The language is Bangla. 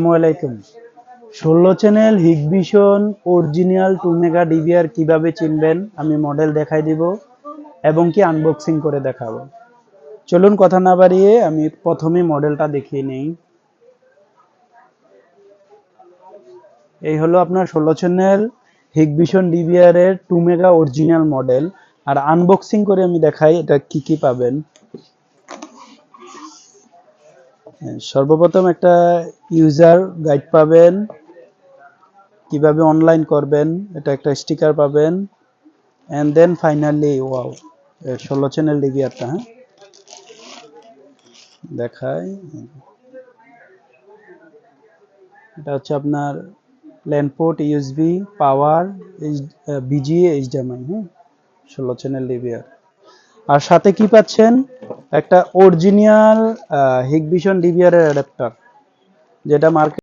আসসালামাইকুম। 16 channel Hikvision original 2 mega DVR কিভাবে চিনবেন আমি মডেল দেখাই দিব এবং কি আনবক্সিং করে দেখাবো। চলুন কথা না বাড়িয়ে আমি প্রথমে মডেলটা দেখিয়ে নেই। এই হলো আপনার 16 চ্যানেল হিগভিশন ডিভিআর এর 2 মেগা অরিজিনাল মডেল। আর আনবক্সিং করে আমি দেখাই এটা কি কি পাবেন। সর্বপ্রথম একটা ইউজার গাইড পাবেন, কিভাবে অনলাইন করবেন এটা একটা স্টিকার পাবেন, and then finally wow 16 channel ডিভিআরটা দেখাই। এটা হচ্ছে আপনার LAN port, USB, power, VGA, HDMI 16 channel DVR. আর সাথে কি পাচ্ছেন, একটা অরিজিনাল হিগভিশন ডিভিআর এর অ্যাডাপ্টার, যেটা মার্কেট